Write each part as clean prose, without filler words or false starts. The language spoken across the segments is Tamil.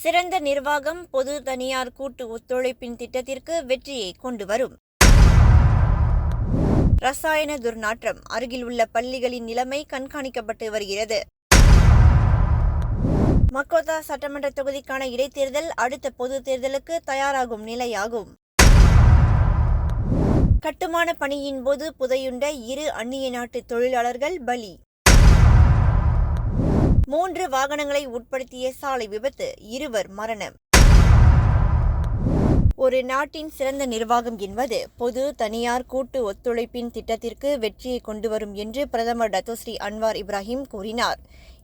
சிறந்த நிர்வாகம் பொது தனியார் கூட்டு ஒத்துழைப்பின் திட்டத்திற்கு வெற்றியை கொண்டு வரும். ரசாயன துர்நாற்றம் அருகில் உள்ள பள்ளிகளின் நிலைமை கண்காணிக்கப்பட்டு வருகிறது. மக்கோத்தா சட்டமன்ற தொகுதிக்கான இடைத்தேர்தல் அடுத்த பொது தேர்தலுக்கு தயாராகும் நிலையாகும். கட்டுமான பணியின் போது புதையுண்ட 2 அந்நிய நாட்டு தொழிலாளர்கள் பலி. 3 வாகனங்களை உட்படுத்திய சாலை விபத்து, 2 மரணம். ஒரு நாட்டின் சிறந்த நிர்வாகம் என்பது பொது தனியார் கூட்டு ஒத்துழைப்பின் திட்டத்திற்கு வெற்றியை கொண்டு வரும் என்று பிரதமர் டத்தோஸ்ரீ அன்வார் இப்ராஹிம் கூறினார்.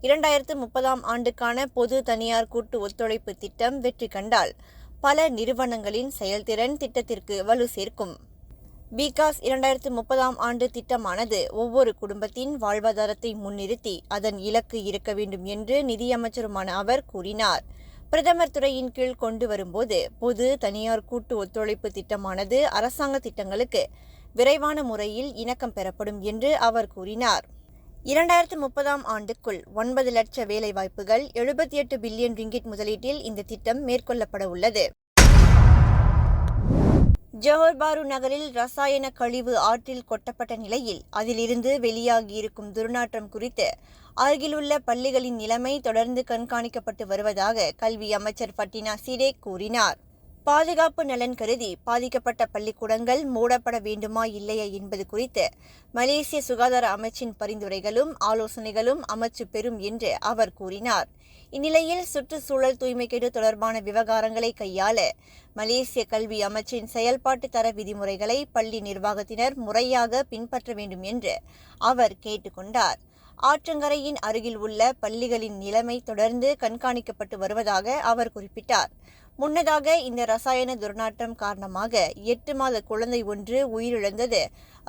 2030ஆம் ஆண்டுக்கான பொது தனியார் கூட்டு ஒத்துழைப்பு திட்டம் வெற்றி கண்டால் பல நிறுவனங்களின் செயல்திறன் திட்டத்திற்கு வலு சேர்க்கும். பிகாஸ் 2030ஆம் ஆண்டு திட்டமானது ஒவ்வொரு குடும்பத்தின் வாழ்வாதாரத்தை முன்னிறுத்தி அதன் இலக்கு இருக்க வேண்டும் என்று நிதியமைச்சருமான அவர் கூறினார். பிரதமர் துறையின் கீழ் கொண்டு வரும்போது பொது தனியார் கூட்டு ஒத்துழைப்பு திட்டமானது அரசாங்க திட்டங்களுக்கு விரைவான முறையில் இணக்கம் பெறப்படும் என்று அவர் கூறினார். 2030ஆம் ஆண்டுக்குள் 9 லட்ச வேலைவாய்ப்புகள், 78 பில்லியன் ரிங்கிட் முதலீட்டில் இந்த திட்டம் மேற்கொள்ளப்பட உள்ளது. ஜோஹர் பாரு நகரில் ரசாயன கழிவு ஆற்றில் கொட்டப்பட்ட நிலையில் அதிலிருந்து வெளியாகியிருக்கும் துர்நாற்றம் குறித்து அருகிலுள்ள பள்ளிகளின் நிலைமை தொடர்ந்து கண்காணிக்கப்பட்டு வருவதாக கல்வி அமைச்சர் ஃபட்டினா சிடேக் கூறினார். பாதுகாப்பு நலன் கருதி பாதிக்கப்பட்ட பள்ளிக்கூடங்கள் மூடப்பட வேண்டுமா இல்லையா என்பது குறித்து மலேசிய சுகாதார அமைச்சின் பரிந்துரைகளும் ஆலோசனைகளும் அமைச்சு பெறும் என்று அவர் கூறினார். இந்நிலையில் சுற்றுச்சூழல் தூய்மைக்கேடு தொடர்பான விவகாரங்களை கையாள மலேசிய கல்வி அமைச்சின் செயல்பாட்டு தர விதிமுறைகளை பள்ளி நிர்வாகத்தினர் முறையாக பின்பற்ற வேண்டும் என்று அவர் கேட்டுக்கொண்டார். ஆற்றங்கரையின் அருகில் உள்ள பள்ளிகளின் நிலைமை தொடர்ந்து கண்காணிக்கப்பட்டு வருவதாக அவர் குறிப்பிட்டார். முன்னதாக இந்த ரசாயன துர்நாற்றம் காரணமாக 8 மாத குழந்தை ஒன்று உயிரிழந்தது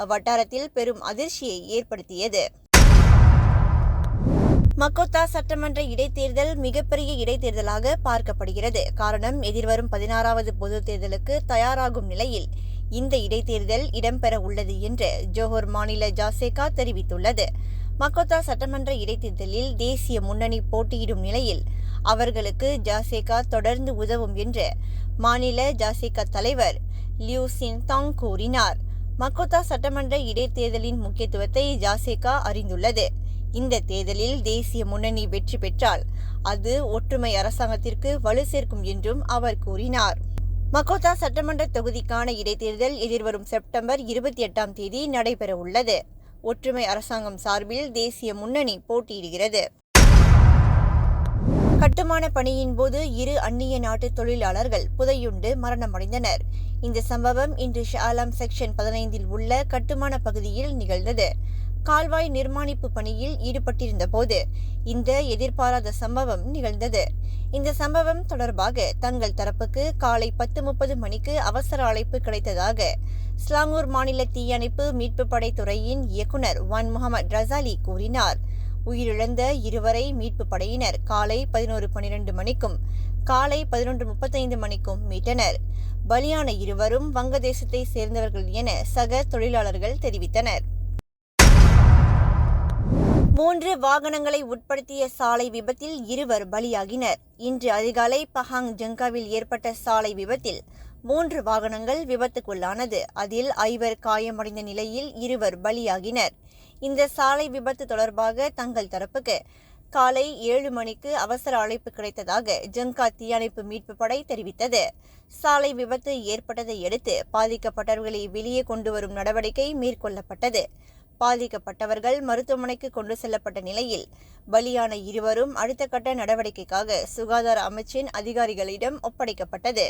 அவ்வட்டாரத்தில் பெரும் அதிர்ச்சியை ஏற்படுத்தியது. மக்கோத்தா சட்டமன்ற இடைத்தேர்தல் மிகப்பெரிய இடைத்தேர்தலாக பார்க்கப்படுகிறது. காரணம், எதிர்வரும் 16வது பொது தேர்தலுக்கு தயாராகும் நிலையில் இந்த இடைத்தேர்தல் இடம்பெற உள்ளது என்று ஜோஹர் மாநில ஜாசேகா தெரிவித்துள்ளது. மக்கோத்தா சட்டமன்ற இடைத்தேர்தலில் தேசிய முன்னணி போட்டியிடும் நிலையில் அவர்களுக்கு ஜாசேகா தொடர்ந்து உதவும் என்று மாநில ஜாசேகா தலைவர் லியூ சின் தாங் கூறினார். மக்கோத்தா சட்டமன்ற இடைத்தேர்தலின் முக்கியத்துவத்தை ஜாசேகா அறிந்துள்ளது. இந்த தேர்தலில் தேசிய முன்னணி வெற்றி பெற்றால் அது ஒற்றுமை அரசாங்கத்திற்கு வலு சேர்க்கும் என்றும் அவர் கூறினார். மக்கோத்தா சட்டமன்ற தொகுதிக்கான இடைத்தேர்தல் எதிர்வரும் செப்டம்பர் 28ஆம் தேதி நடைபெற உள்ளது. ஒற்றுமை அரசாங்கம் சார்பில் தேசிய முன்னணி போட்டியிடுகிறது. கட்டுமான பணியின் போது 2 அந்நிய நாட்டு தொழிலாளர்கள் புதையுண்டு மரணமடைந்தனர். இந்த சம்பவம் இன்று ஷாலாம் செக்ஷன் 15இல் உள்ள கட்டுமான பகுதியில் நிகழ்ந்தது. கால்வாய் நிர்மாணிப்பு பணியில் ஈடுபட்டிருந்த போது இந்த எதிர்பாராத சம்பவம் நிகழ்ந்தது. இந்த சம்பவம் தொடர்பாக தங்கள் தரப்புக்கு காலை 10:30 மணிக்கு அவசர அழைப்பு கிடைத்ததாக ஸ்லாங்கூர் மாநில தீயணைப்பு மீட்பு படை துறையின் இயக்குனர் வான் முகமது ரசாலி கூறினார். உயிரிழந்த 2 மீட்பு படையினர் காலை 11:12 மணிக்கும் காலை 11:35 மணிக்கும் மீட்டனர். பலியான 2 வங்கதேசத்தை சேர்ந்தவர்கள் என சக தொழிலாளர்கள் தெரிவித்தனர். 3 வாகனங்களை உட்படுத்திய சாலை விபத்தில் 2 பலியாகினர். இன்று அதிகாலை பஹாங் ஜங்காவில் ஏற்பட்ட சாலை விபத்தில் 3 வாகனங்கள் விபத்துக்குள்ளானது. அதில் 5 காயமடைந்த நிலையில் 2 பலியாகினர். இந்த சாலை விபத்து தொடர்பாக தங்கள் தரப்புக்கு காலை 7 மணிக்கு அவசர அழைப்பு கிடைத்ததாக ஜங்கா தீயணைப்பு மீட்பு படை தெரிவித்தது. சாலை விபத்து ஏற்பட்டதை அடுத்து பாதிக்கப்பட்டவர்களை வெளியே கொண்டு வரும் நடவடிக்கை மேற்கொள்ளப்பட்டது. பாதிக்கப்பட்டவர்கள் மருத்துவமனைக்கு கொண்டு செல்லப்பட்ட நிலையில் பலியான 2 அடுத்த கட்ட நடவடிக்கைக்காக சுகாதார அமைச்சின் அதிகாரிகளிடம் ஒப்படைக்கப்பட்டது.